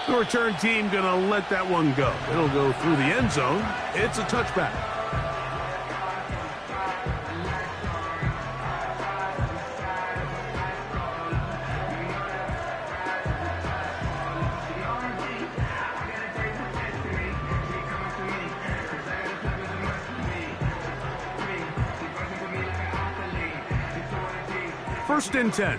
The return team going to let that one go. It'll go through the end zone. It's a touchback. First and 10.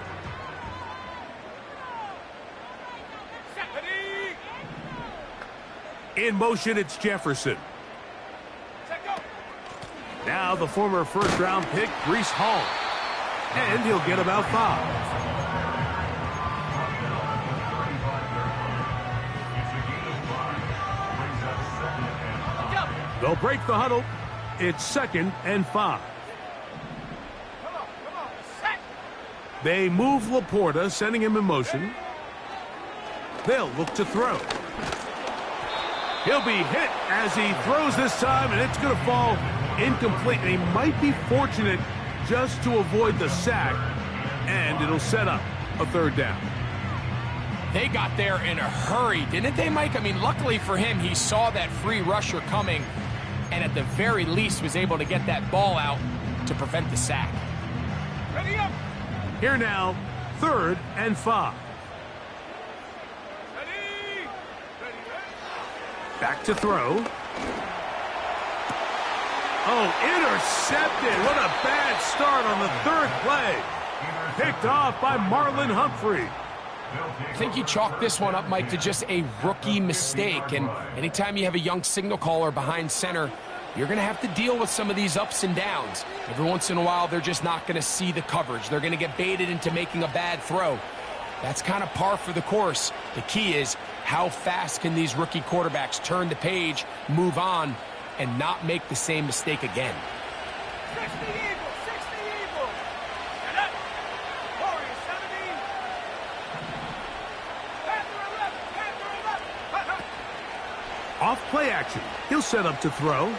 In motion, it's Jefferson. Now the former first-round pick, Breece Hall. And he'll get about 5. They'll break the huddle. It's 2nd and 5. They move Laporta, sending him in motion. They'll look to throw. He'll be hit as he throws this time, and it's going to fall incomplete. And he might be fortunate just to avoid the sack, and it'll set up a 3rd down. They got there in a hurry, didn't they, Mike? I mean, luckily for him, he saw that free rusher coming, and at the very least was able to get that ball out to prevent the sack. Ready up! Here now, 3rd and 5. Back to throw. Oh, intercepted. What a bad start on the 3rd play. Picked off by Marlon Humphrey. I think you chalk this one up, Mike, to just a rookie mistake. And anytime you have a young signal caller behind center, you're going to have to deal with some of these ups and downs. Every once in a while, they're just not going to see the coverage. They're going to get baited into making a bad throw. That's kind of par for the course. The key is how fast can these rookie quarterbacks turn the page, move on, and not make the same mistake again. 60 Eagles, 60 Eagles. And up. Warriors 17. Panther 11, Off play action. He'll set up to throw.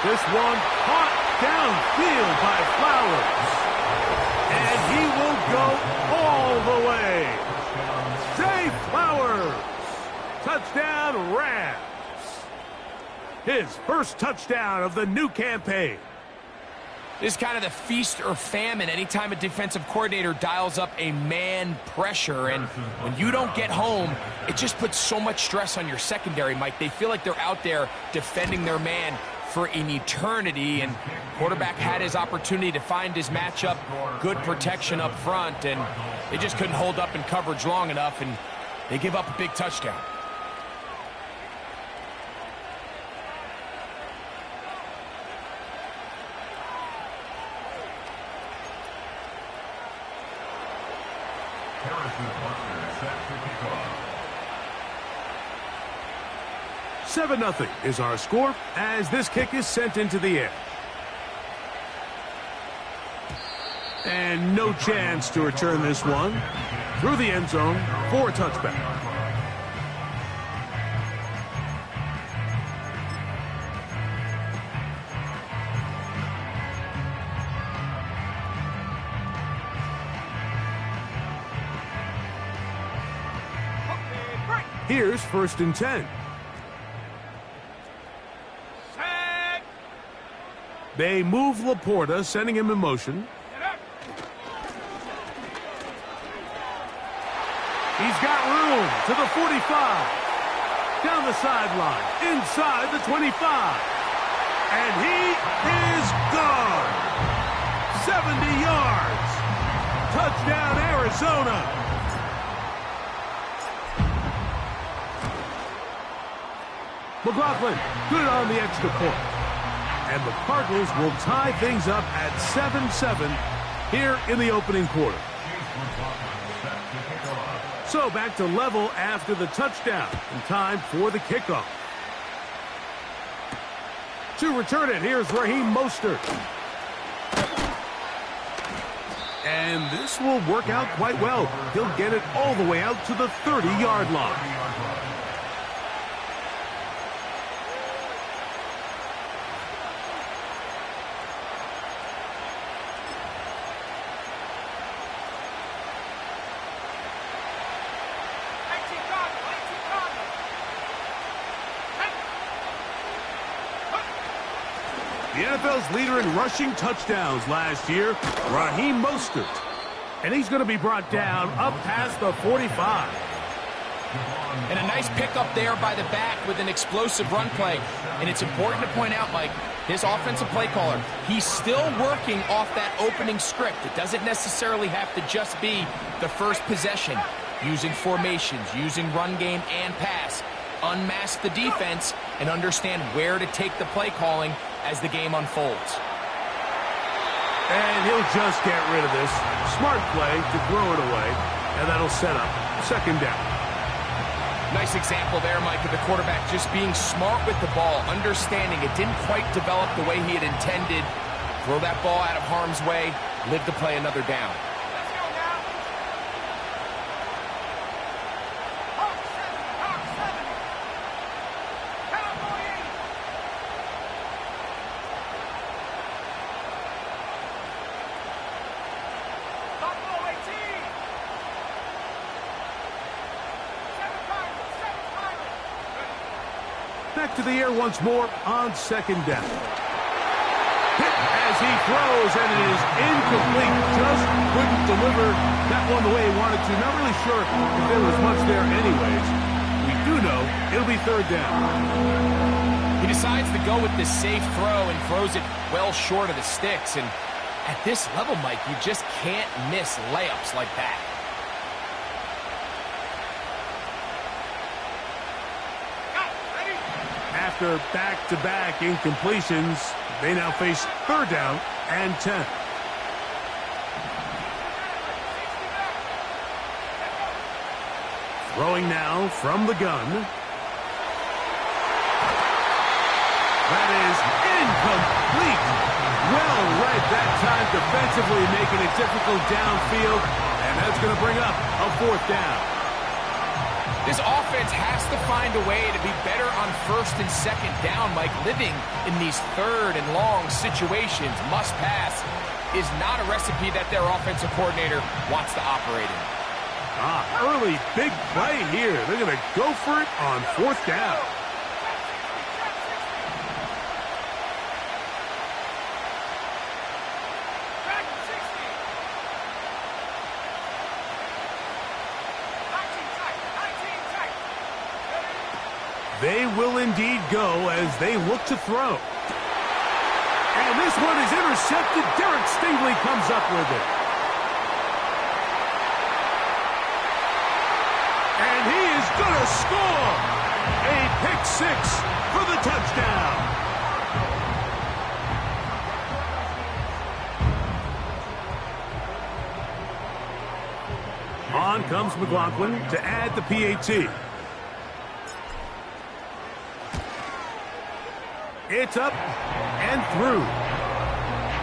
This one caught downfield by Flowers. And he will go all the way. Zay Flowers. Touchdown, Rams. His first touchdown of the new campaign. This is kind of the feast or famine anytime a defensive coordinator dials up a man pressure. And when you don't get home, it just puts so much stress on your secondary, Mike. They feel like they're out there defending their man for an eternity, and quarterback had his opportunity to find his matchup, good protection up front, and they just couldn't hold up in coverage long enough, and they give up a big touchdown. Harrison Butler set to kick off. 7-0 is our score as this kick is sent into the air. And no chance to return this one through the end zone for a touchback. Here's 1st and 10. They move Laporta, sending him in motion. He's got room to the 45. Down the sideline, inside the 25. And he is gone. 70 yards. Touchdown, Arizona. McLaughlin, good on the extra point. And the Cardinals will tie things up at 7-7 here in the opening quarter. So back to level after the touchdown, and time for the kickoff. To return it, here's Raheem Mostert. And this will work out quite well. He'll get it all the way out to the 30-yard line. The NFL's leader in rushing touchdowns last year, Raheem Mostert. And he's going to be brought down up past the 45. And a nice pickup there by the back with an explosive run play. And it's important to point out, Mike, his offensive play caller, he's still working off that opening script. It doesn't necessarily have to just be the first possession. Using formations, using run game and pass. Unmask the defense and understand where to take the play calling as the game unfolds. And he'll just get rid of this. Smart play to throw it away, and that'll set up second down. Nice example there, Mike, of the quarterback just being smart with the ball, understanding it didn't quite develop the way he had intended. Throw that ball out of harm's way, live to play another down. Let's go now. Hawk 70, Hawk 70. Cowboy 80. Buffalo 18. Seven Pirates, seven Pirates. Back to the air once more on second down. Hit as he throws, and it is incomplete. Just couldn't deliver that one the way he wanted to. Not really sure if there was much there anyways. We do know it'll be third down. He decides to go with the safe throw and throws it well short of the sticks. And at this level, Mike, you just can't miss layups like that. After back-to-back incompletions, they now face third down and 10. Throwing now from the gun. That is incomplete. Well read that time defensively, making it difficult downfield, and that's going to bring up a fourth down. This offense has to find a way to be better on first and second down, Mike. Living in these third and long situations, must pass, is not a recipe that their offensive coordinator wants to operate in. Early big play here. They're going to go for it on fourth down. They will indeed go as they look to throw. And this one is intercepted. Derek Stingley comes up with it. And he is going to score. A pick six for the touchdown. On comes McLaughlin to add the PAT. It's up and through.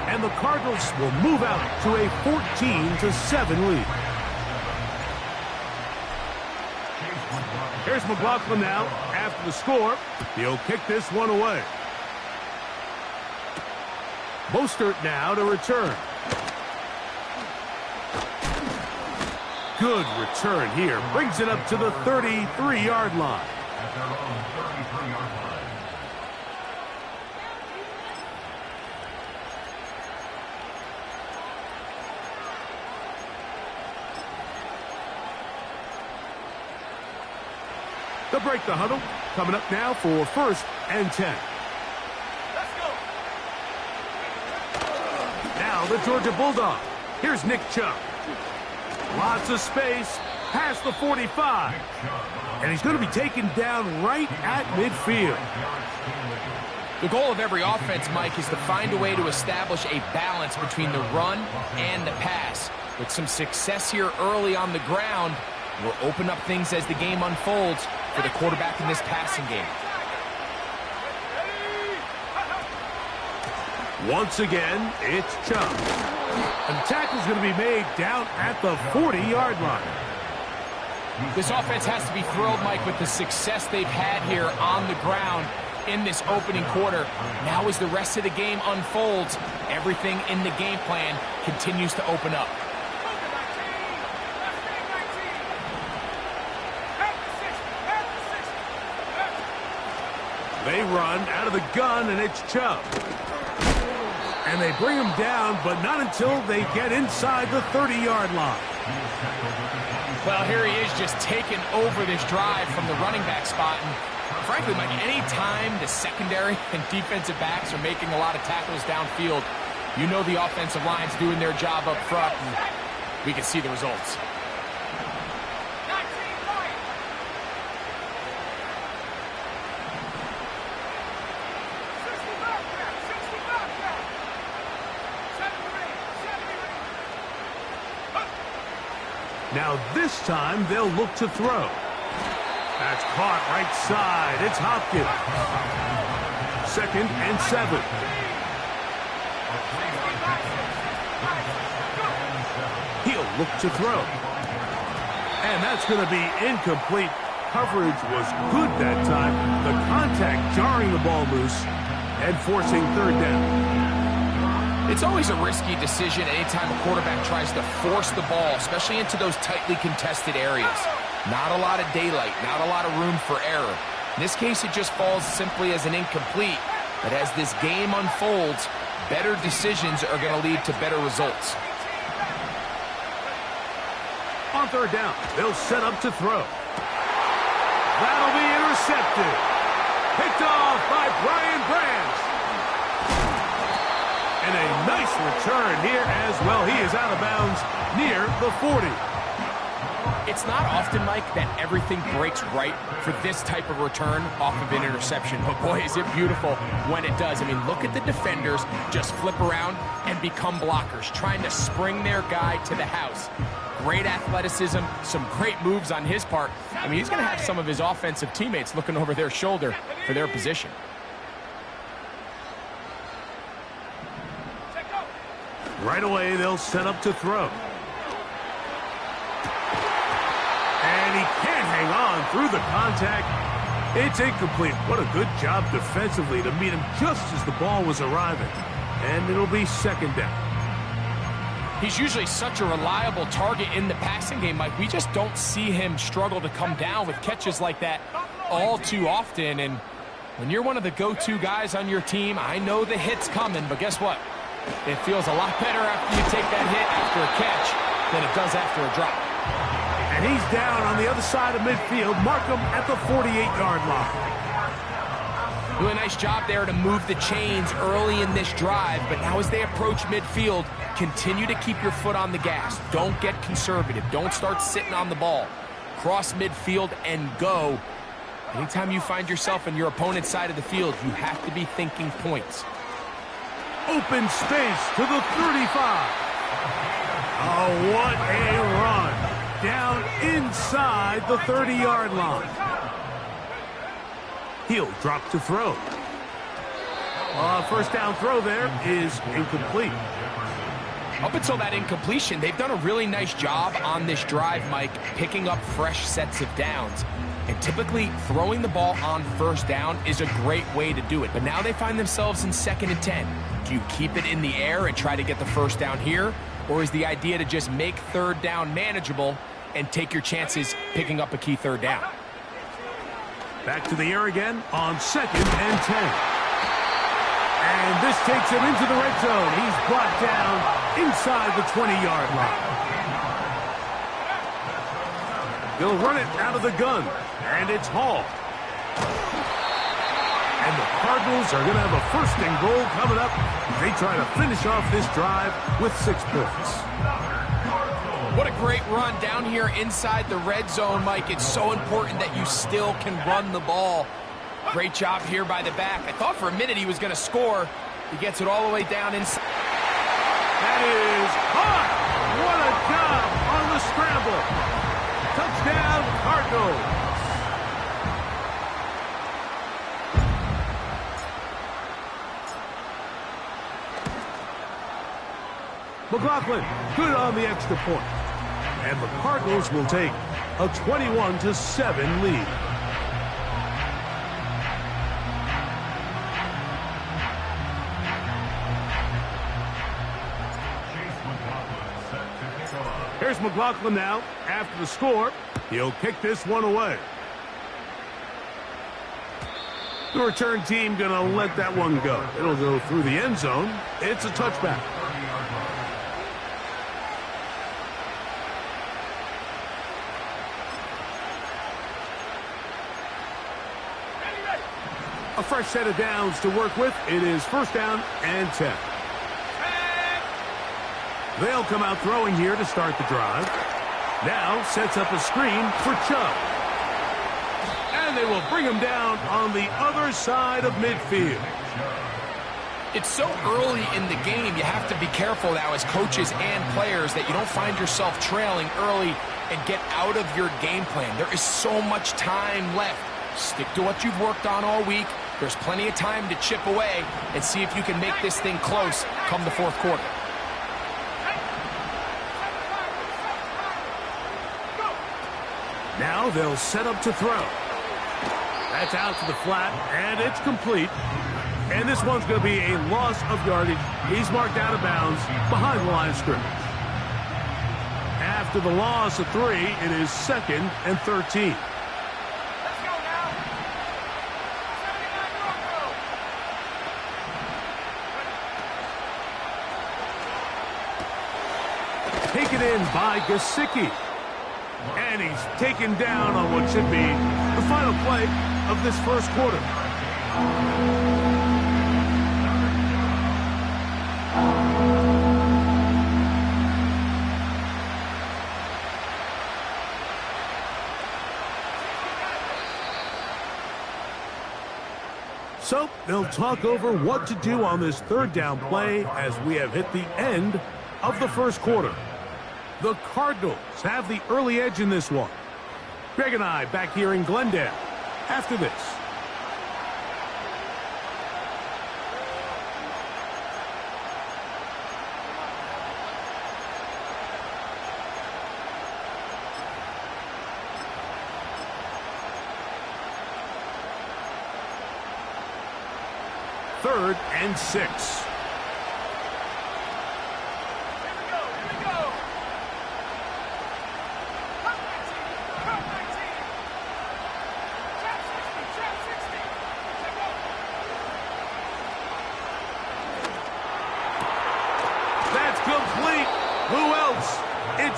And the Cardinals will move out to a 14-7 lead. Here's McLaughlin now after the score. He'll kick this one away. Mostert now to return. Good return here. Brings it up to the 33-yard line. At their own 33-yard line. They'll break the huddle. Coming up now for first and 10. Let's go. Now the Georgia Bulldog. Here's Nick Chubb. Lots of space past the 45. And he's going to be taken down right at midfield. The goal of every offense, Mike, is to find a way to establish a balance between the run and the pass. With some success here early on the ground, will open up things as the game unfolds for the quarterback in this passing game. Once again, it's Chubb. And the tackle's going to be made down at the 40-yard line. This offense has to be thrilled, Mike, with the success they've had here on the ground in this opening quarter. Now as the rest of the game unfolds, everything in the game plan continues to open up. They run out of the gun, and it's Chubb. And they bring him down, but not until they get inside the 30-yard line. Well, here he is just taking over this drive from the running back spot. And frankly, Mike, any time the secondary and defensive backs are making a lot of tackles downfield, you know the offensive line's doing their job up front, and we can see the results. 60 back there, 60 back there. 70 Now this time they'll look to throw. That's caught right side. It's Hopkins. 2nd and 7. He'll look to throw. And that's going to be incomplete. Coverage was good that time. The contact jarring the ball loose and forcing 3rd down. It's always a risky decision anytime a quarterback tries to force the ball, especially into those tightly contested areas. Not a lot of daylight, not a lot of room for error. In this case, it just falls simply as an incomplete. But as this game unfolds, better decisions are going to lead to better results. On 3rd down, they'll set up to throw. That'll be intercepted. Picked off by Brian Branch. And a nice return here as well. He is out of bounds near the 40. It's not often, Mike, that everything breaks right for this type of return off of an interception. But boy, is it beautiful when it does. I mean, look at the defenders just flip around and become blockers, trying to spring their guy to the house. Great athleticism, some great moves on his part. I mean, he's going to have some of his offensive teammates looking over their shoulder for their position. Right away, they'll set up to throw. And he can't hang on through the contact. It's incomplete. What a good job defensively to meet him just as the ball was arriving. And it'll be 2nd down. He's usually such a reliable target in the passing game, Mike. We just don't see him struggle to come down with catches like that all too often. And when you're one of the go-to guys on your team, I know the hit's coming, but guess what? It feels a lot better after you take that hit after a catch than it does after a drop. And he's down on the other side of midfield. Mark him at the 48-yard line. Doing a nice job there to move the chains early in this drive, but now as they approach midfield, continue to keep your foot on the gas. Don't get conservative. Don't start sitting on the ball. Cross midfield and go. Anytime you find yourself in your opponent's side of the field, you have to be thinking points. Open space to the 35. Oh, what a run. Down inside the 30-yard line. He'll drop to throw. 1st down throw there is incomplete. Up until that incompletion, they've done a really nice job on this drive, Mike, picking up fresh sets of downs. And typically, throwing the ball on 1st down is a great way to do it. But now they find themselves in 2nd and 10. Do you keep it in the air and try to get the 1st down here? Or is the idea to just make 3rd down manageable and take your chances picking up a key 3rd down? Back to the air again on 2nd and 10. And this takes him into the red zone. He's brought down inside the 20-yard line. They'll run it out of the gun, and it's Hall. And the Cardinals are going to have a 1st and goal coming up. They try to finish off this drive with 6 points. What a great run down here inside the red zone, Mike. It's so important that you still can run the ball. Great job here by the back. I thought for a minute he was going to score. He gets it all the way down inside. That is caught. What a job on the scramble. Touchdown, Cardinals. McLaughlin, good on the extra point. And the Cardinals will take a 21-7 lead. Here's McLaughlin now. After the score, he'll kick this one away. The return team going to let that one go. It'll go through the end zone. It's a touchback. A fresh set of downs to work with. It is first down and 10. They'll come out throwing here to start the drive. Now sets up a screen for Chubb. And they will bring him down on the other side of midfield. It's so early in the game, you have to be careful now as coaches and players that you don't find yourself trailing early and get out of your game plan. There is so much time left. Stick to what you've worked on all week. There's plenty of time to chip away and see if you can make this thing close come the fourth quarter. Now they'll set up to throw. That's out to the flat, and it's complete. And this one's going to be a loss of yardage. He's marked out of bounds behind the line of scrimmage. After the loss of 3, it is 2nd and 13. Taken in by Gesicki. And he's taken down on what should be the final play of this first quarter. So they'll talk over what to do on this third down play as we have hit the end of the first quarter. The Cardinals have the early edge in this one. Greg and I back here in Glendale after this. Third and 6.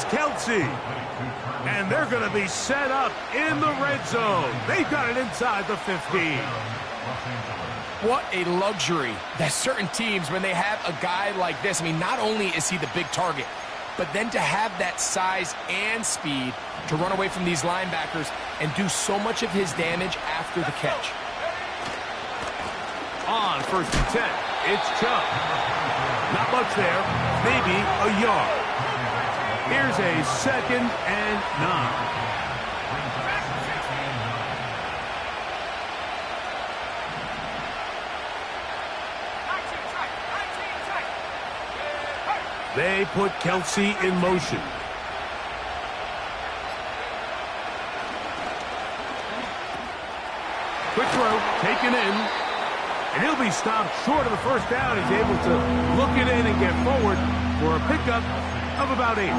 Kelce. And they're going to be set up in the red zone. They've got it inside the 15. What a luxury that certain teams, when they have a guy like this, I mean, not only is he the big target, but then to have that size and speed to run away from these linebackers and do so much of his damage after the catch. On 1st and 10, it's Chubb. Not much there, maybe a yard. Here's a 2nd and 9. They put Kelce in motion. Quick throw, taken in. And he'll be stopped short of the first down. He's able to look it in and get forward for a pickup of about 8.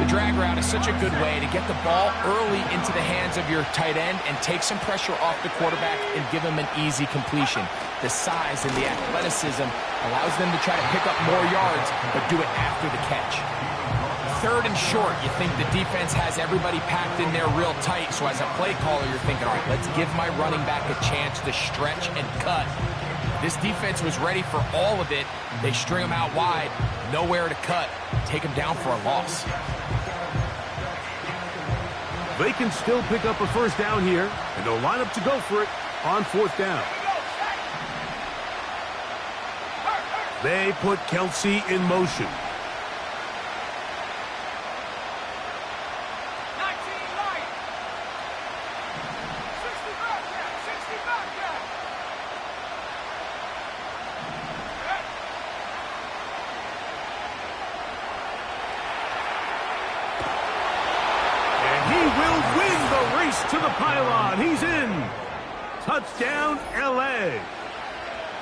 The drag route is such a good way to get the ball early into the hands of your tight end and take some pressure off the quarterback and give him an easy completion. The size and the athleticism allows them to try to pick up more yards, but do it after the catch. 3rd and short, you think the defense has everybody packed in there real tight, so as a play caller, you're thinking, all right, let's give my running back a chance to stretch and cut. This defense was ready for all of it. They string him out wide, nowhere to cut, take him down for a loss. They can still pick up a first down here, and they'll line up to go for it on 4th down. They put Kelce in motion. To the pylon. He's in. Touchdown, L.A.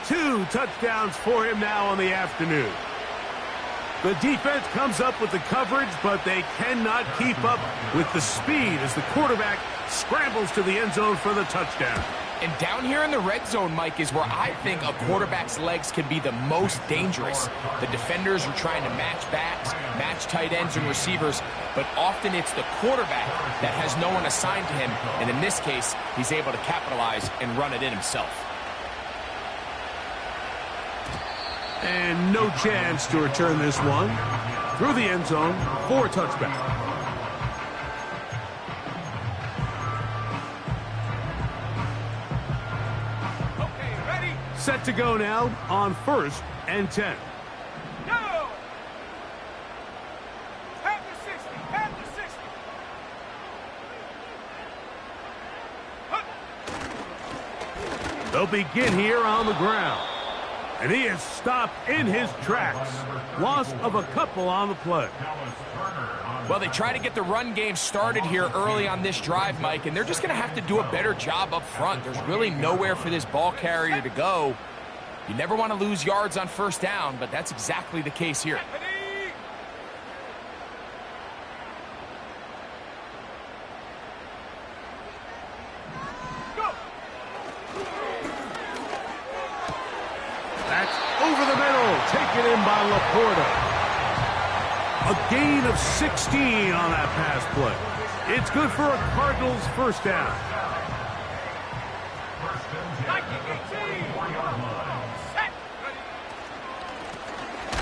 2 touchdowns for him now on the afternoon. The defense comes up with the coverage, but they cannot keep up with the speed as the quarterback scrambles to the end zone for the touchdown. And down here in the red zone, Mike, is where I think a quarterback's legs can be the most dangerous. The defenders are trying to match backs, match tight ends and receivers, but often it's the quarterback that has no one assigned to him, and in this case, he's able to capitalize and run it in himself. And no chance to return this one. Through the end zone for a touchback. Set to go now on 1st and 10. Go! At the 60, at the 60. They'll begin here on the ground. And he is stopped in his tracks. Loss of a couple on the play. Well, they try to get the run game started here early on this drive, Mike, and they're just going to have to do a better job up front. There's really nowhere for this ball carrier to go. You never want to lose yards on 1st down, but that's exactly the case here. That's over the middle, taken in by Laporta. A gain of 16 on that pass play. It's good for a Cardinals 1st down.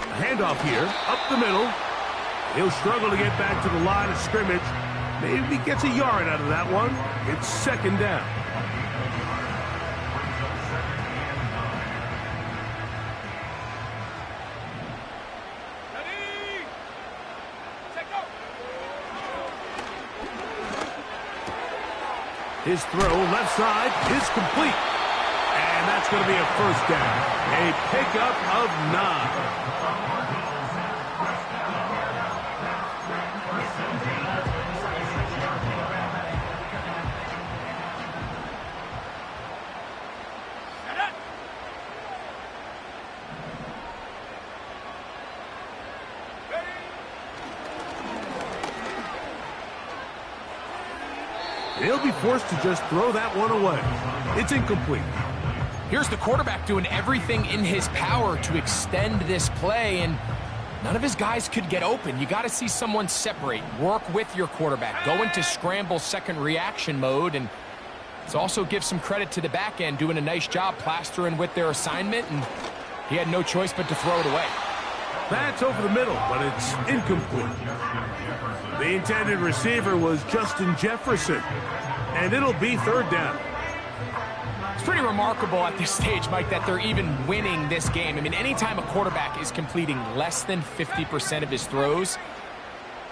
A handoff here, up the middle. He'll struggle to get back to the line of scrimmage. Maybe gets a yard out of that one. It's 2nd down. His throw left side is complete. And that's going to be a 1st down. A pickup of 9. He'll be forced to just throw that one away. It's incomplete. Here's the quarterback doing everything in his power to extend this play, and none of his guys could get open. You got to see someone separate, work with your quarterback, go into scramble second reaction mode, and let's also give some credit to the back end doing a nice job plastering with their assignment, and he had no choice but to throw it away. That's over the middle, but it's incomplete. The intended receiver was Justin Jefferson, and it'll be 3rd down. It's pretty remarkable at this stage, Mike, that they're even winning this game. I mean, anytime a quarterback is completing less than 50% of his throws,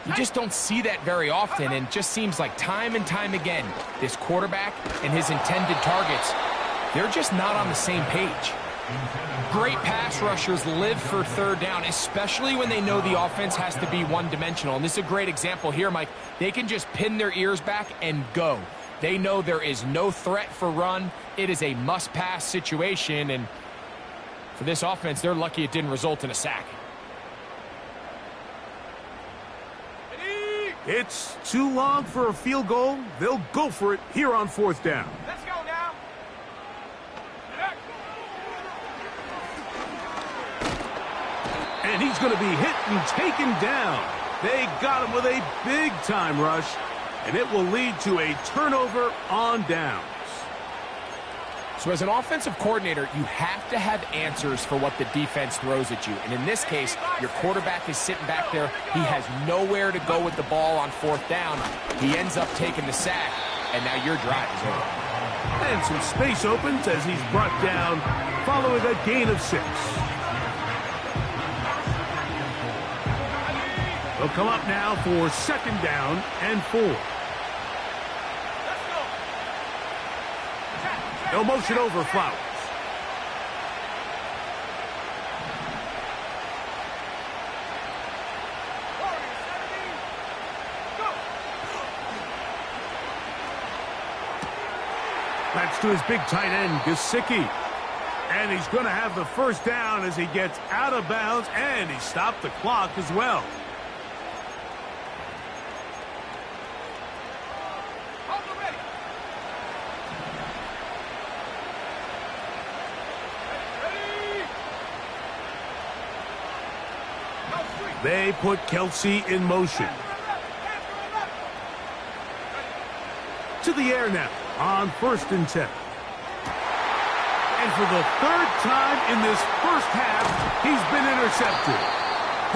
you just don't see that very often, and it just seems like time and time again, this quarterback and his intended targets, they're just not on the same page. Great pass rushers live for 3rd down, especially when they know the offense has to be one-dimensional. And this is a great example here, Mike. They can just pin their ears back and go. They know there is no threat for run. It is a must-pass situation, and for this offense, they're lucky it didn't result in a sack. It's too long for a field goal. They'll go for it here on 4th down. Let's go now. And he's going to be hit and taken down. They got him with a big-time rush, and it will lead to a turnover on downs. So as an offensive coordinator, you have to have answers for what the defense throws at you. And in this case, your quarterback is sitting back there. He has nowhere to go with the ball on 4th down. He ends up taking the sack, and now your drive is over. And some space opens as he's brought down following a gain of 6. They'll come up now for 2nd down and 4. They'll motion over Flowers. That's to his big tight end, Gesicki. And he's going to have the 1st down as he gets out of bounds, and he stopped the clock as well. They put Kelce in motion. To the air now on 1st and 10. And for the 3rd time in this first half, he's been intercepted.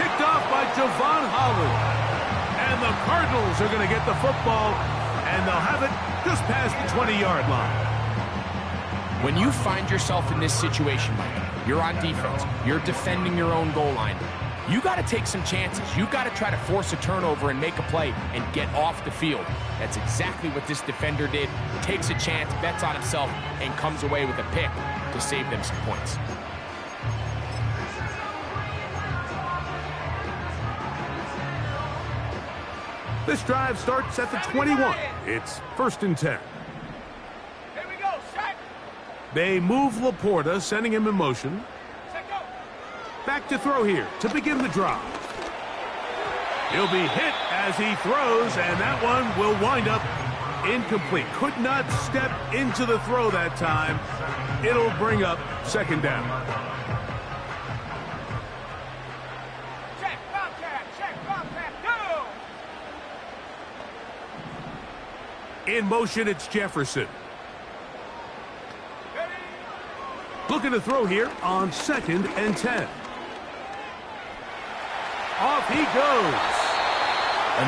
Picked off by Javon Holland. And the Cardinals are going to get the football, and they'll have it just past the 20-yard line. When you find yourself in this situation, Mike, you're on defense, you're defending your own goal line, you got to take some chances. You got to try to force a turnover and make a play and get off the field. That's exactly what this defender did. Takes a chance, bets on himself, and comes away with a pick to save them some points. This drive starts at the 21. It's 1st and 10. Here we go, set. They move Laporta, sending him in motion. Set, go. Back to throw here to begin the drive. He'll be hit as he throws, and that one will wind up incomplete. Could not step into the throw that time. It'll bring up 2nd down. Check, Bobcat, go. In motion, it's Jefferson. Ready. Looking to throw here on 2nd and 10. Off he goes.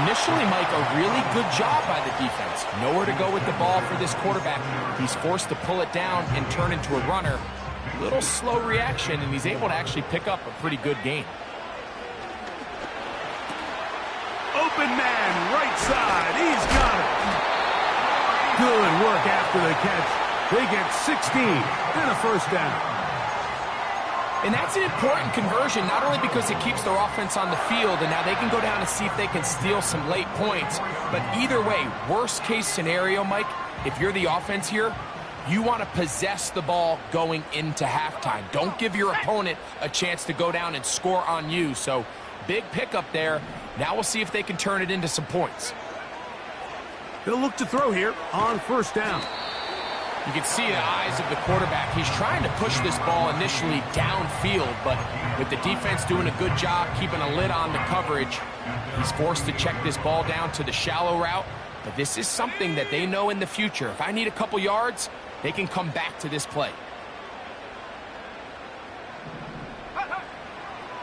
Initially, Mike, a really good job by the defense. Nowhere to go with the ball for this quarterback. He's forced to pull it down and turn into a runner. Little slow reaction, and he's able to actually pick up a pretty good gain. Open man, right side. He's got it. Good work after the catch. They get 16 and a 1st down. And that's an important conversion, not only because it keeps their offense on the field, and now they can go down and see if they can steal some late points. But either way, worst case scenario, Mike, if you're the offense here, you want to possess the ball going into halftime. Don't give your opponent a chance to go down and score on you. So big pickup there. Now we'll see if they can turn it into some points. They'll look to throw here on 1st down. You can see the eyes of the quarterback. He's trying to push this ball initially downfield, but with the defense doing a good job keeping a lid on the coverage, he's forced to check this ball down to the shallow route. But this is something that they know in the future. If I need a couple yards, they can come back to this play.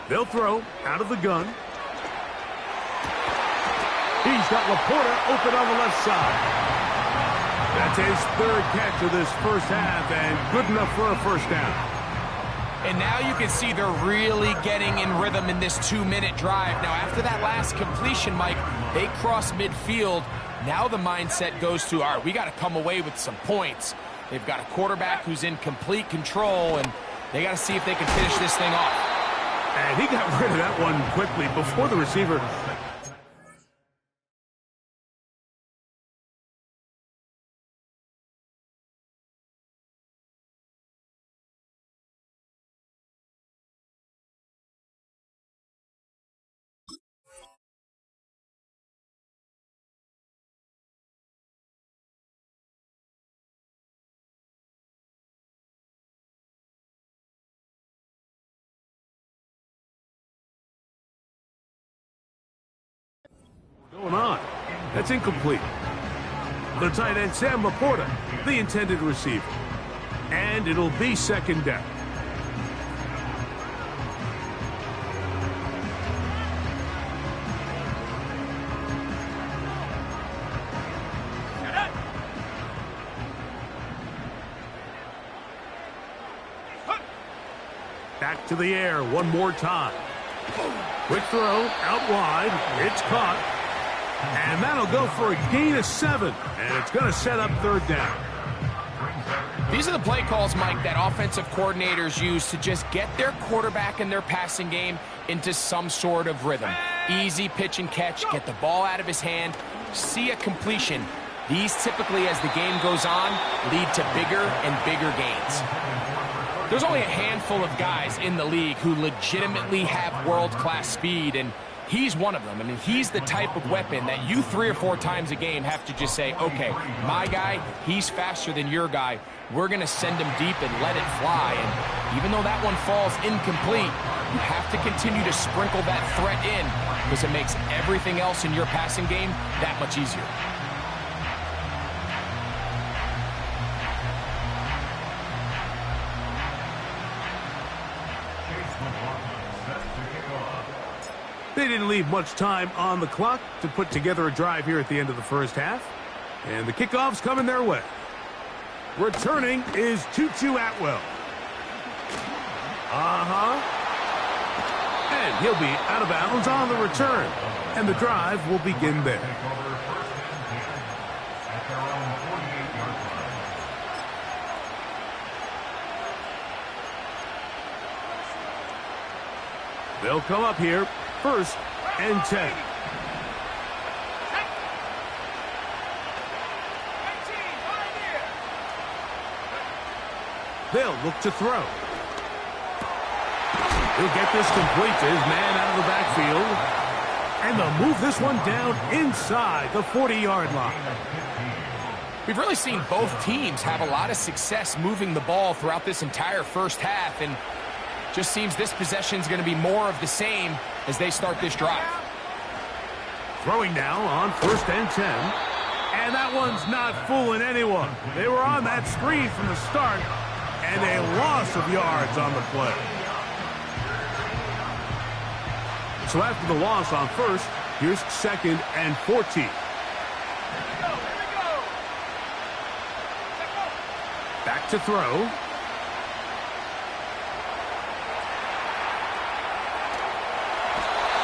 They'll throw out of the gun. He's got Laporta open on the left side. That's his 3rd catch of this first half, and good enough for a 1st down. And now you can see they're really getting in rhythm in this 2-minute drive. Now, after that last completion, Mike, they cross midfield. Now the mindset goes to, all right, we got to come away with some points. They've got a quarterback who's in complete control, and they got to see if they can finish this thing off. And he got rid of that one quickly before the receiver. Going on. That's incomplete. The tight end, Sam Laporta, the intended receiver. And it'll be 2nd down. Back to the air one more time. Quick throw, out wide. It's caught. And that'll go for a gain of 7. And it's going to set up 3rd down. These are the play calls, Mike, that offensive coordinators use to just get their quarterback and their passing game into some sort of rhythm. Easy pitch and catch, get the ball out of his hand, see a completion. These typically, as the game goes on, lead to bigger and bigger gains. There's only a handful of guys in the league who legitimately have world-class speed, and he's one of them. I mean, he's the type of weapon that you 3 or 4 times a game have to just say, okay, my guy, he's faster than your guy. We're going to send him deep and let it fly. And even though that one falls incomplete, You have to continue to sprinkle that threat in because it makes everything else in your passing game that much easier. They didn't leave much time on the clock to put together a drive here at the end of the first half. And the kickoff's coming their way. Returning is Tutu Atwell. And he'll be out of bounds on the return. And the drive will begin there. They'll come up here, 1st and 10. They'll look to throw. He'll get this complete to his man out of the backfield. And they'll move this one down inside the 40-yard line. We've really seen both teams have a lot of success moving the ball throughout this entire first half, and just seems this possession is going to be more of the same as they start this drive. Throwing now on 1st and 10. And that one's not fooling anyone. They were on that screen from the start, and a loss of yards on the play. So after the loss on 1st, here's 2nd and 14. Back to throw.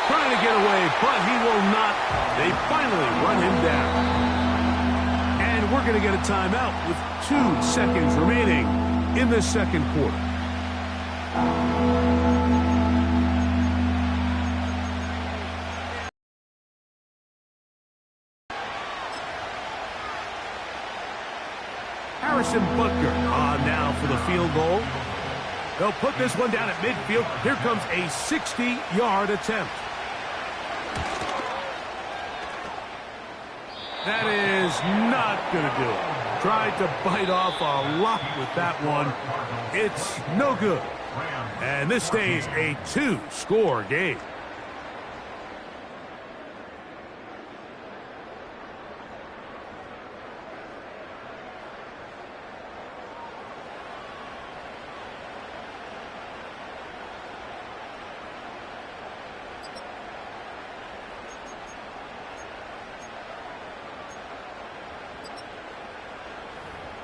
Trying to get away, but he will not. They finally run him down. And we're going to get a timeout with 2 seconds remaining in the second quarter. Harrison Butker on now for the field goal. They'll put this one down at midfield. Here comes a 60-yard attempt. That is not going to do it. Tried to bite off a lot with that one. It's no good. And this stays a 2-score game.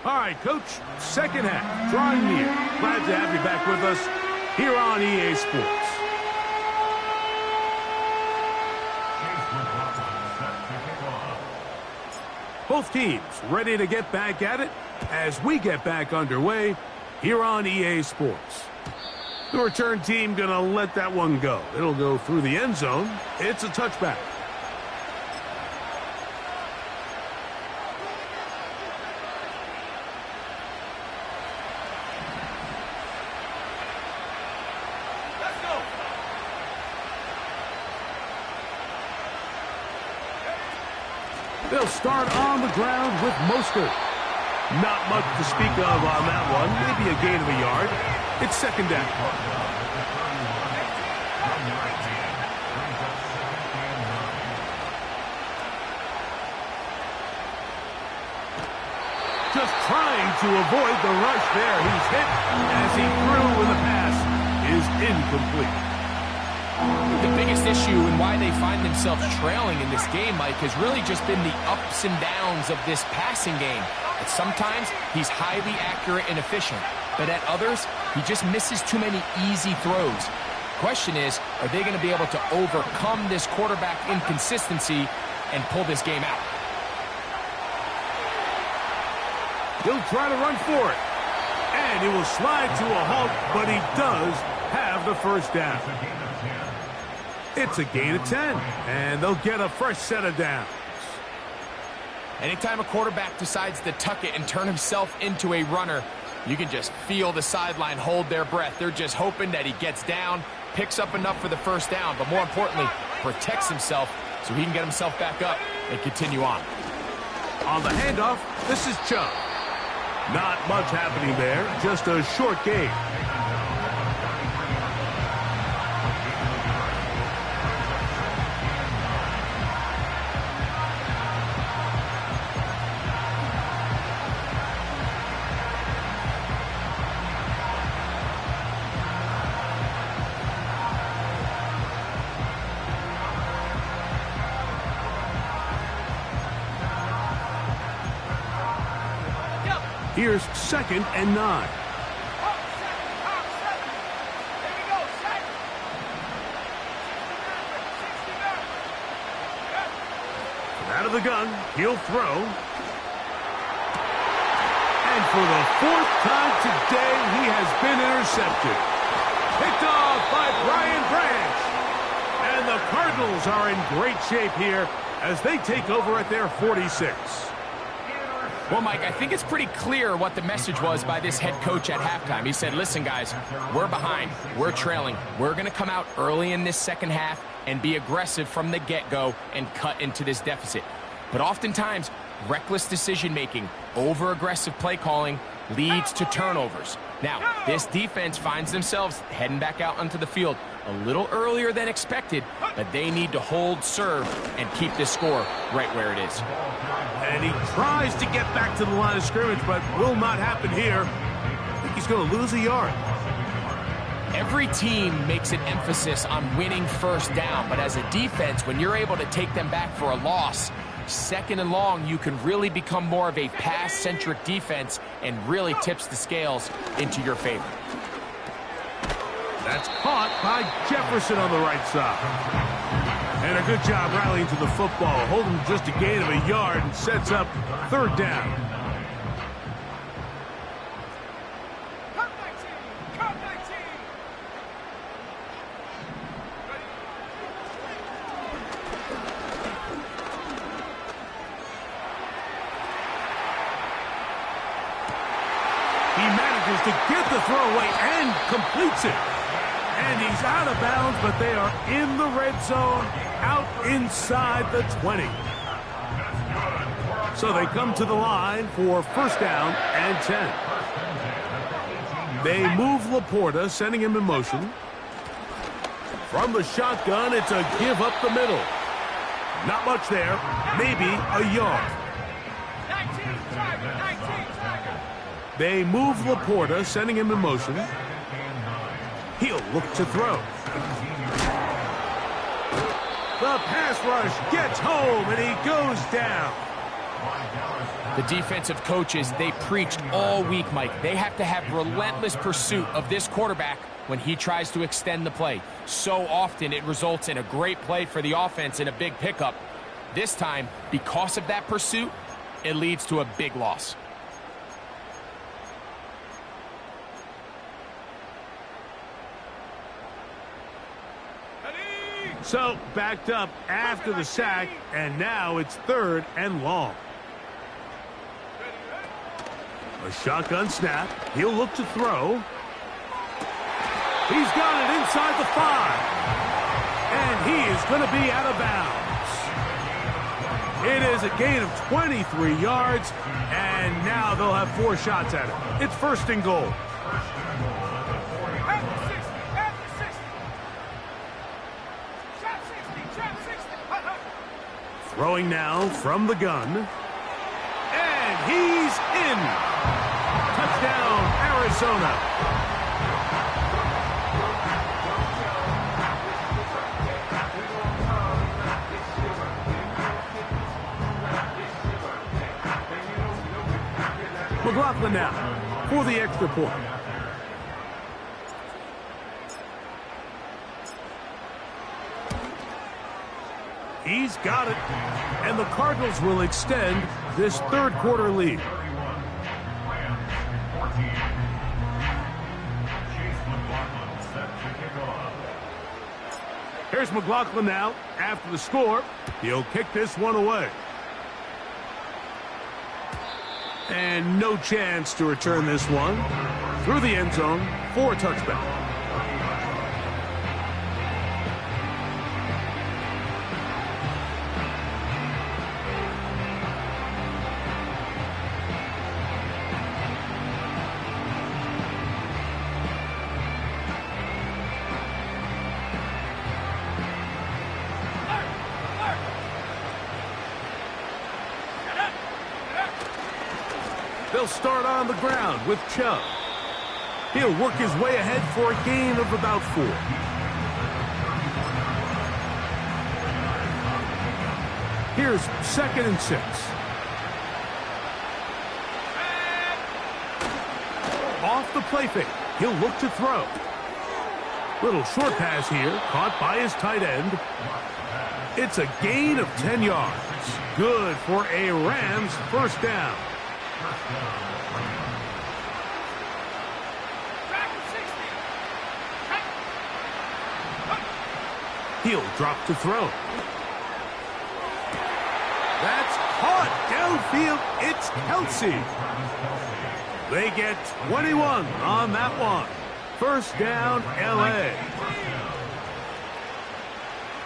All right, Coach, second half, drawing near. Glad to have you back with us here on EA Sports. Both teams ready to get back at it as we get back underway here on EA Sports. The return team going to let that one go. It'll go through the end zone. It's a touchback. They'll start on the ground with Mostert. Not much to speak of on that one. Maybe a gain of a yard. It's 2nd down. Just trying to avoid the rush there. He's hit as he threw when the pass is incomplete. The biggest issue and why they find themselves trailing in this game, Mike, has really just been the ups and downs of this passing game. At sometimes, he's highly accurate and efficient, but at others, he just misses too many easy throws. Question is, are they going to be able to overcome this quarterback inconsistency and pull this game out? He'll try to run for it. And he will slide to a halt, but he does have the first down. It's a gain of 10, and they'll get a fresh set of downs. Anytime a quarterback decides to tuck it and turn himself into a runner, you can just feel the sideline hold their breath. They're just hoping that he gets down, picks up enough for the first down, but more importantly, protects himself so he can get himself back up and continue on. On the handoff, this is Chubb. Not much happening there, just a short gain. Here's 2nd and 9. Hawk 7, Hawk 7. Here we go, set. 69. Out of the gun, he'll throw. And for the 4th time today, he has been intercepted. Picked off by Brian Branch. And the Cardinals are in great shape here as they take over at their 46. Well, Mike, I think it's pretty clear what the message was by this head coach at halftime. He said, listen, guys, we're behind. We're trailing. We're going to come out early in this second half and be aggressive from the get-go and cut into this deficit. But oftentimes, reckless decision-making, over-aggressive play calling leads to turnovers. Now, this defense finds themselves heading back out onto the field a little earlier than expected, but they need to hold serve and keep this score right where it is. And he tries to get back to the line of scrimmage, but will not happen here. I think he's going to lose a yard. Every team makes an emphasis on winning first down, but as a defense, when you're able to take them back for a loss, 2nd and long, you can really become more of a pass-centric defense and really tips the scales into your favor. That's caught by Jefferson on the right side. And a good job rallying to the football, holding just a gain of a yard and sets up 3rd down. Cut 19, cut 19. He manages to get the throw away and completes it. And he's out of bounds, but they are in the red zone, out inside the 20. So they come to the line for 1st down and 10. They move Laporta, sending him in motion. From the shotgun, it's a give up the middle. Not much there, maybe a yard. 19, Tiger, 19, Tiger. They move Laporta, sending him in motion. He'll look to throw. The pass rush gets home, and he goes down. The defensive coaches, they preach all week, Mike. They have to have relentless pursuit of this quarterback when he tries to extend the play. So often it results in a great play for the offense and a big pickup. This time, because of that pursuit, it leads to a big loss. So backed up after the sack, and now it's 3rd and long. A shotgun snap. He'll look to throw. He's got it inside the 5. And he is going to be out of bounds. It is a gain of 23 yards, and now they'll have 4 shots at it. It's 1st and goal. At the 60, at the 60. Trap 60, trap 60. Throwing now from the gun. And he's in. Touchdown, Arizona. McLaughlin now for the extra point. He's got it. And the Cardinals will extend this 3rd quarter lead. Here's McLaughlin now after the score. He'll kick this one away. And no chance to return this one through the end zone for a touchback. They'll start on the ground with Chubb. He'll work his way ahead for a gain of about 4. Here's 2nd and 6. the play fake. He'll look to throw. Little short pass here, caught by his tight end. It's a gain of 10 yards. Good for a Rams first down. He'll drop to throw. That's caught downfield. It's Kelsey. They get 21 on that one. First down, L.A.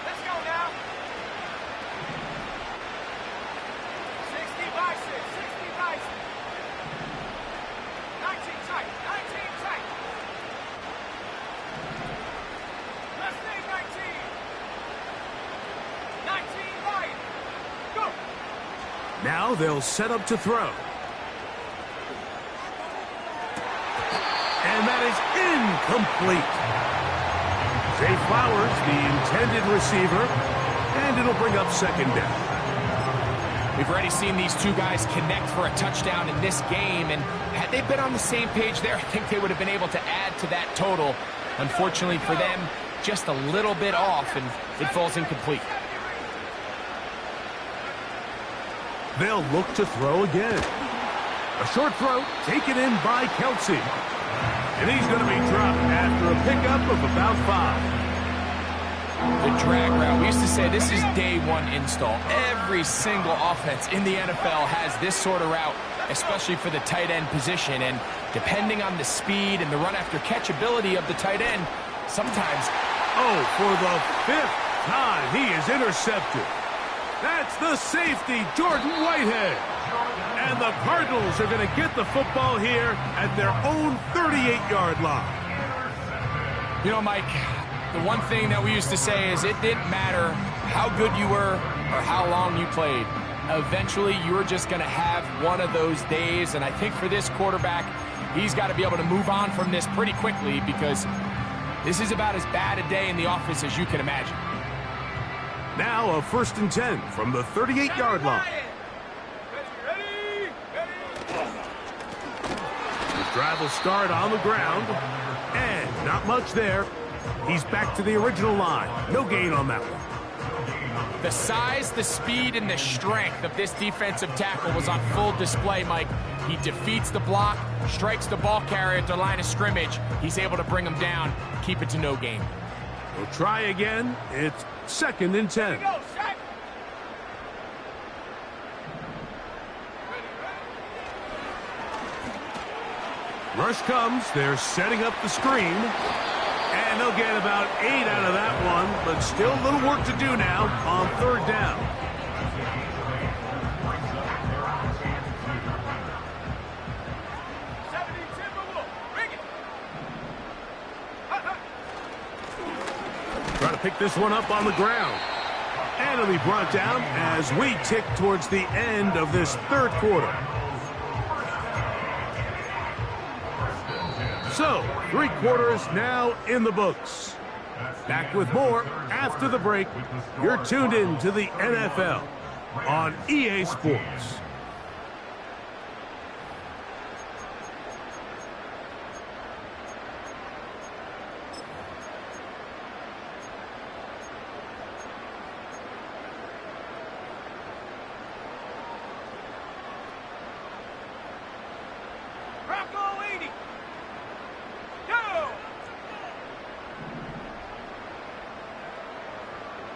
Let's go now. 60 by 6, 60 by 6. 19 tight, 19 tight. Let's stay 19. 19 wide. Go. Now they'll set up to throw. And that is incomplete. Zay Flowers, the intended receiver, and it'll bring up second down. We've already seen these two guys connect for a touchdown in this game, and had they been on the same page there, I think they would have been able to add to that total. Unfortunately for them, just a little bit off, and it falls incomplete. They'll look to throw again. A short throw taken in by Kelsey. And he's going to be dropped after a pickup of about 5. The drag route. We used to say this is day one install. Every single offense in the NFL has this sort of route, especially for the tight end position. And depending on the speed and the run after catch ability of the tight end, sometimes... Oh, for the 5th time, he is intercepted. That's the safety, Jordan Whitehead. And the Cardinals are going to get the football here at their own 38-yard line. You know, Mike, the one thing that we used to say is it didn't matter how good you were or how long you played. Eventually, you were just going to have one of those days. And I think for this quarterback, he's got to be able to move on from this pretty quickly because this is about as bad a day in the office as you can imagine. Now a 1st and 10 from the 38-yard line. The drive will start on the ground, and not much there. He's back to the original line. No gain on that one. The size, the speed, and the strength of this defensive tackle was on full display, Mike. He defeats the block, strikes the ball carrier at the line of scrimmage. He's able to bring him down, keep it to no gain. We'll try again. It's 2nd and 10. Rush comes. They're setting up the screen. And they'll get about 8 out of that one, but still a little work to do now on 3rd down. Try to pick this one up on the ground. And it'll be brought down as we tick towards the end of this 3rd quarter. So, 3 quarters now in the books. Back with more after the break. You're tuned in to the NFL on EA Sports. Bronco 80. Go.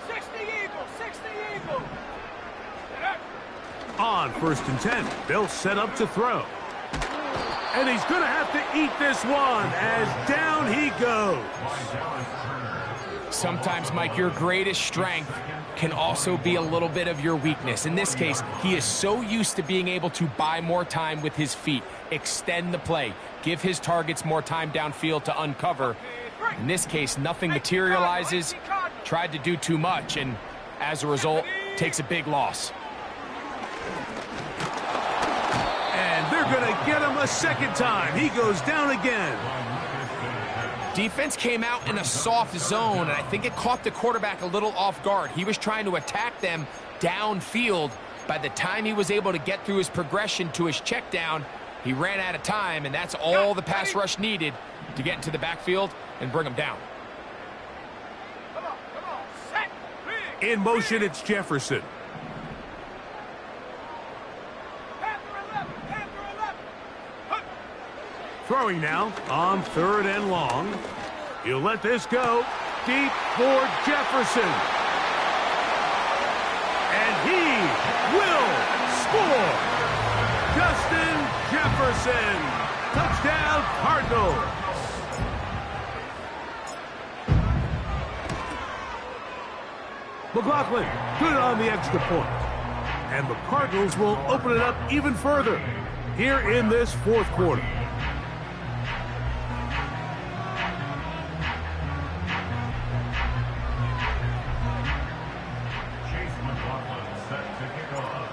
60 Eagles, 60 Eagles. On 1st and 10, they'll set up to throw. And he's going to have to eat this one as down he goes. Sometimes, Mike, your greatest strength can also be a little bit of your weakness. In this case, he is so used to being able to buy more time with his feet, extend the play, give his targets more time downfield to uncover. In this case, nothing materializes, tried to do too much, and as a result, takes a big loss. And they're going to get him a second time. He goes down again. Defense came out in a soft zone, and I think it caught the quarterback a little off guard. He was trying to attack them downfield. By the time he was able to get through his progression to his check down, He ran out of time, and that's all the pass rush needed to get into the backfield and bring him down. Come on. Set. Big. In motion, it's Jefferson. Panther 11. Hunt. Throwing now on 3rd and long. He'll let this go deep for Jefferson. And he will score. Justin Jefferson. Touchdown, Cardinals. McLaughlin good on the extra point. And the Cardinals will open it up even further here in this 4th quarter. Chase McLaughlin set to kick off.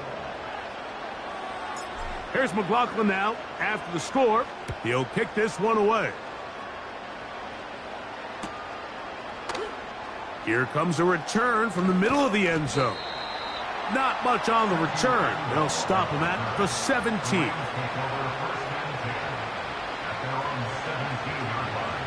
Here's McLaughlin now after the score. He'll kick this one away. Here comes a return from the middle of the end zone. Not much on the return. They'll stop him at the 17. Take over first and 10 at their own 17-yard line.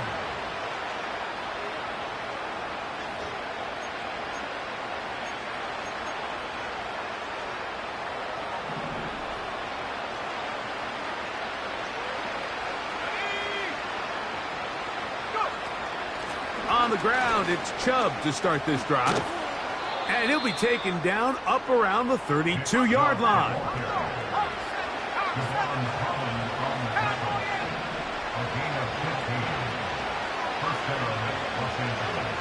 On the ground, it's Chubb to start this drive. And he'll be taken down up around the 32-yard line. Devon Collins on the tackle. A gain of 15. First down, Los Angeles.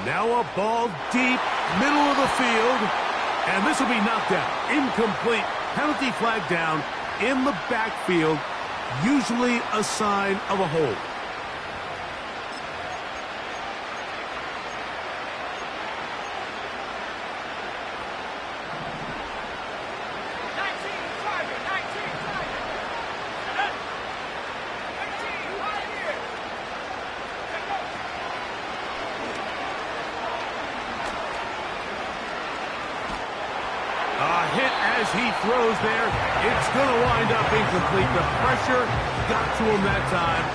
Now a ball deep, middle of the field. And this will be knocked out. Incomplete. Penalty flag down in the backfield. Usually a sign of a hold. As he throws there, it's going to wind up incomplete. The pressure got to him that time,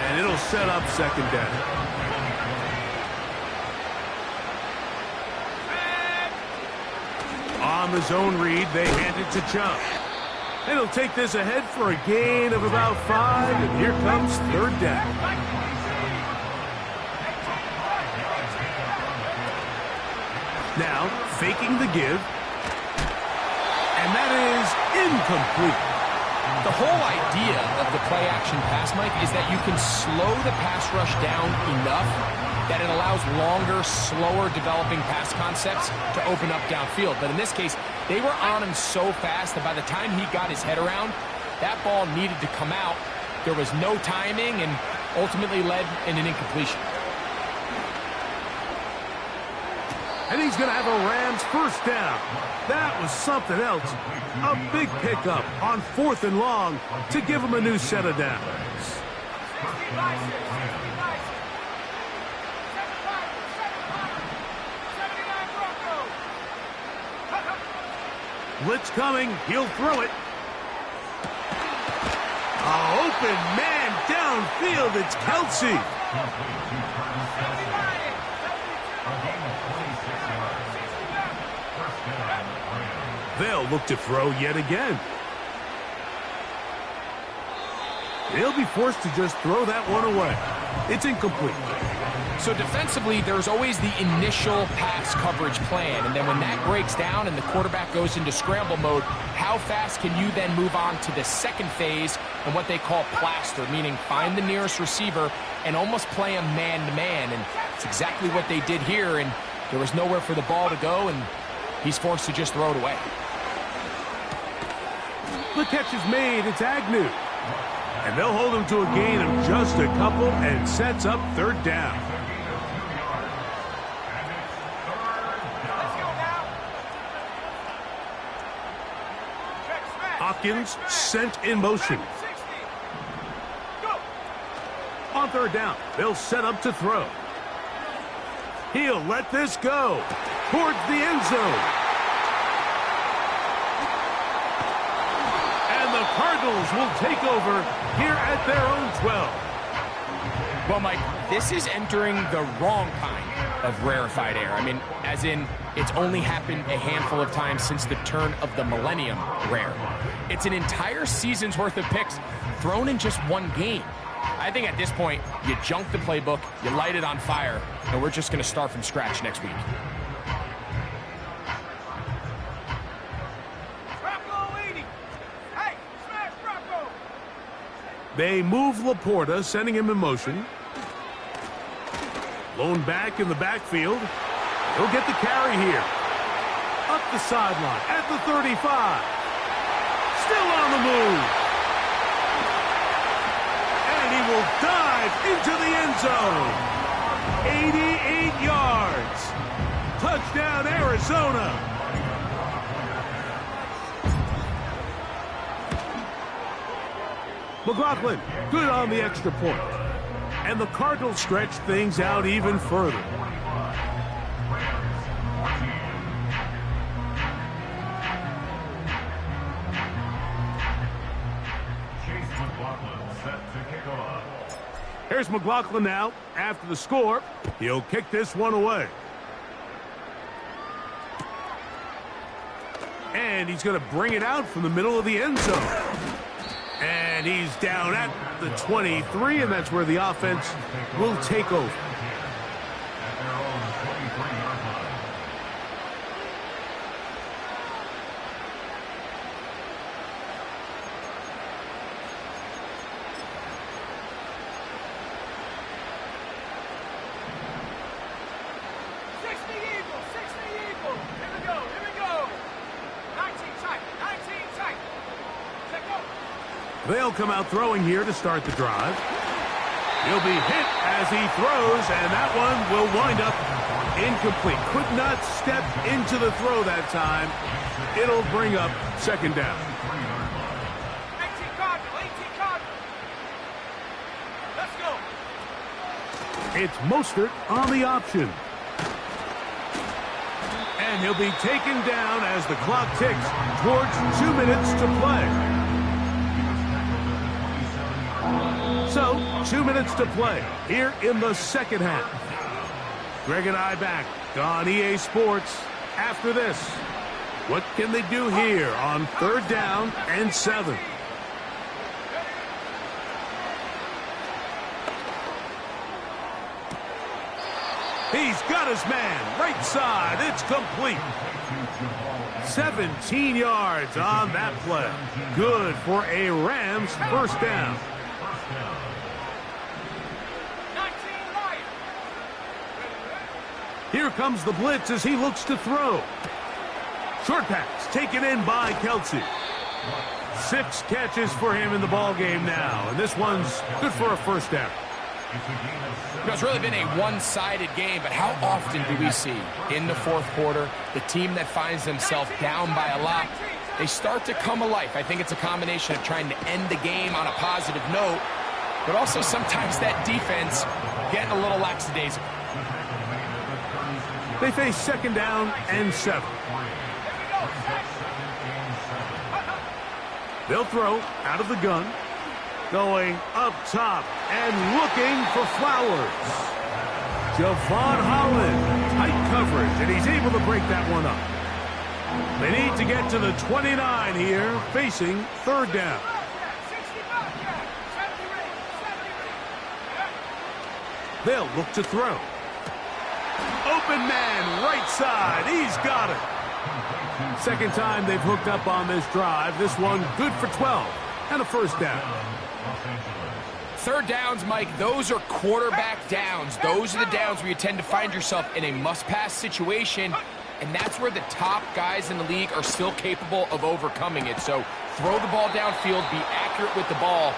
and it'll set up 2nd down. On the zone read, they hand it to Chubb. And he'll take this ahead for a gain of about 5, and here comes 3rd down. Now, faking the give. And that is incomplete. The whole idea of the play-action pass, Mike, is that you can slow the pass rush down enough that it allows longer, slower developing pass concepts to open up downfield. But in this case, they were on him so fast that by the time he got his head around, that ball needed to come out. There was no timing and ultimately led in an incompletion. And he's going to have a Rams 1st down. That was something else. A big pickup on 4th and long to give him a new set of downs. Blitz coming. He'll throw it. Open man downfield. It's Kelsey. They'll look to throw yet again. They'll be forced to just throw that one away. It's incomplete. So defensively, there's always the initial pass coverage plan, and then when that breaks down and the quarterback goes into scramble mode, how fast can you then move on to the 2nd phase and what they call plaster, meaning find the nearest receiver and almost play him man-to-man, and it's exactly what they did here, and there was nowhere for the ball to go, and he's forced to just throw it away. The catch is made. It's Agnew. And they'll hold him to a gain of just a couple and sets up 3rd down. Hopkins sent in motion. On 3rd down, they'll set up to throw. He'll let this go towards the end zone. Cardinals will take over here at their own 12. Well, Mike, this is entering the wrong kind of rarefied air. I mean, as in, it's only happened a handful of times since the turn of the millennium rare. It's an entire season's worth of picks thrown in just one game. I think at this point, you junk the playbook, you light it on fire, and we're just going to start from scratch next week. They move Laporta, sending him in motion. Lone back in the backfield. He'll get the carry here. Up the sideline at the 35. Still on the move. And he will dive into the end zone. 88 yards. Touchdown, Arizona. McLaughlin, good on the extra point. And the Cardinals stretch things out even further. Chase McLaughlin set to kick off. Here's McLaughlin now. After the score, he'll kick this one away. And he's going to bring it out from the middle of the end zone. And he's down at the 23, and that's where the offense will take over. At their own 23-yard line. They'll come out throwing here to start the drive. He'll be hit as he throws, and that one will wind up incomplete. Could not step into the throw that time. It'll bring up second down. 18 Cardinal. Let's go. It's Mostert on the option. And he'll be taken down as the clock ticks towards 2 minutes to play. So, 2 minutes to play here in the second half. Greg and I back on EA Sports after this. What can they do here on 3rd down and 7? He's got his man right side. It's complete. 17 yards on that play. Good for a Rams first down. Here comes the blitz as he looks to throw. Short pass taken in by Kelce. 6 catches for him in the ball game now, and this one's good for a first down. You know, it's really been a one-sided game, but how often do we see in the fourth quarter the team that finds themselves down by a lot, they start to come alive? I think it's a combination of trying to end the game on a positive note, but also sometimes that defense getting a little lackadaisical. They face second down and 7. They'll throw out of the gun. Going up top and looking for Flowers. Javon Holland, tight coverage, and he's able to break that one up. They need to get to the 29 here, facing 3rd down. They'll look to throw. Open man, right side. He's got it. Second time they've hooked up on this drive. This one good for 12 and a first down. 3rd downs, Mike, those are quarterback downs. Those are the downs where you tend to find yourself in a must-pass situation, and that's where the top guys in the league are still capable of overcoming it. So throw the ball downfield, be accurate with the ball.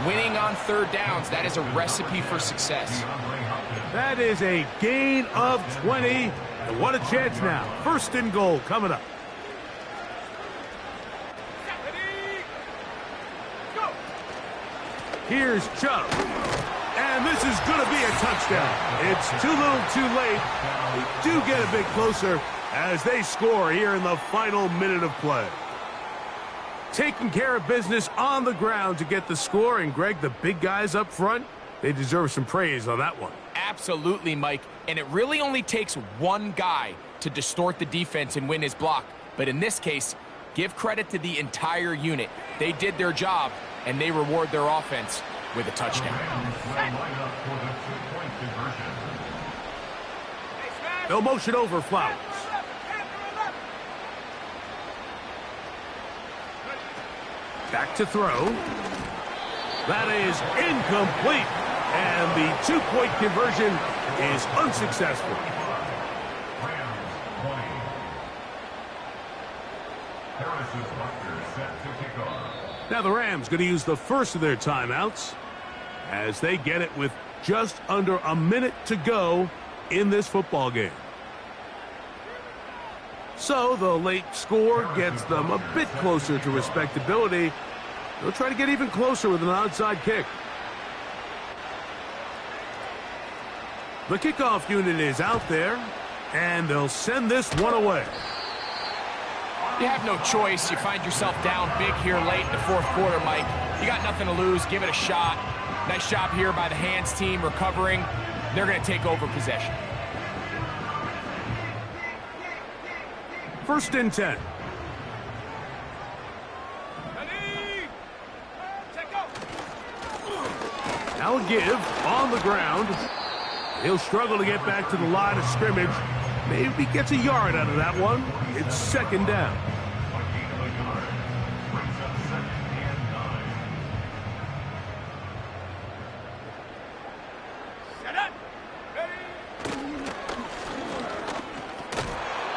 Winning on 3rd downs, that is a recipe for success. That is a gain of 20. And what a chance now. 1st and goal coming up. Here's Chubb. And this is going to be a touchdown. It's too little too late. They do get a bit closer as they score here in the final minute of play. taking care of business on the ground to get the score. And, Greg, the big guys up front, they deserve some praise on that one. Absolutely, Mike. And it really only takes one guy to distort the defense and win his block. But in this case, give credit to the entire unit. They did their job, and they reward their offense with a touchdown. They'll motion over Flowers. Back to throw. That is incomplete. And the two-point conversion is unsuccessful. Now the Rams going to use the first of their timeouts as they get it with just under a minute to go in this football game. So the late score gets them a bit closer to respectability. They'll try to get even closer with an onside kick. The kickoff unit is out there, and they'll send this one away. You have no choice. You find yourself down big here late in the fourth quarter, Mike. You got nothing to lose. Give it a shot. Nice job here by the hands team recovering. They're going to take over possession. 1st and 10. Now a give on the ground. He'll struggle to get back to the line of scrimmage. Maybe gets a yard out of that one. It's 2nd down.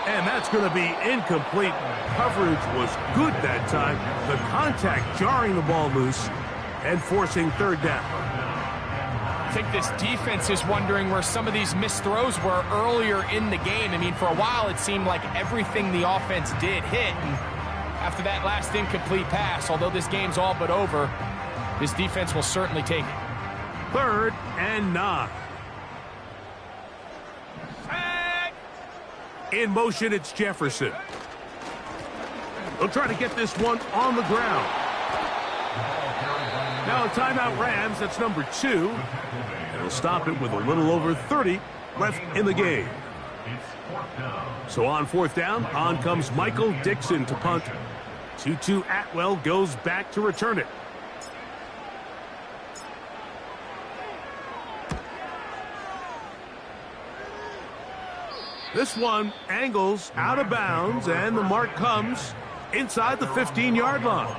And that's going to be incomplete. Coverage was good that time. The contact jarring the ball loose and forcing 3rd down. I think this defense is wondering where some of these missed throws were earlier in the game. I mean, for a while, it seemed like everything the offense did hit. And after that last incomplete pass, although this game's all but over, this defense will certainly take it. 3rd and 9. In motion, it's Jefferson. They'll try to get this one on the ground. Now a timeout Rams, that's number 2. It'll stop it with a little over 30 left in the game. So on 4th down, on comes Michael Dixon to punt. 2-2 Atwell goes back to return it. This one angles out of bounds, and the mark comes inside the 15-yard line.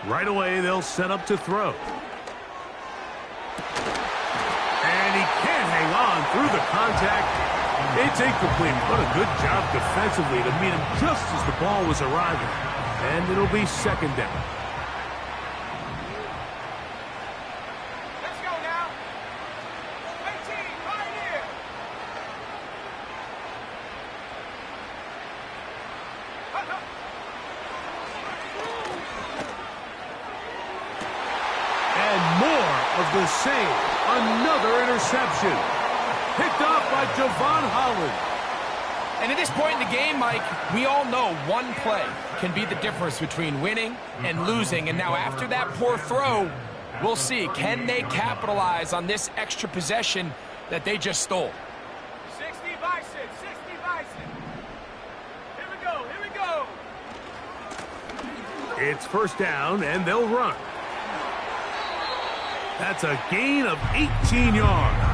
Right away, they'll set up to throw. And he can't hang on through the contact. It's incomplete. What a good job defensively to meet him just as the ball was arriving. And it'll be 2nd down. Let's go now. 18, right here. And more of the same. Another interception. Picked off by Javon Holland. And at this point in the game, Mike, we all know one play can be the difference between winning and losing. And now after that poor throw, we'll see. Can they capitalize on this extra possession that they just stole? 60 Bison, 60 Bison. Here we go, here we go. It's 1st down, and they'll run. That's a gain of 18 yards.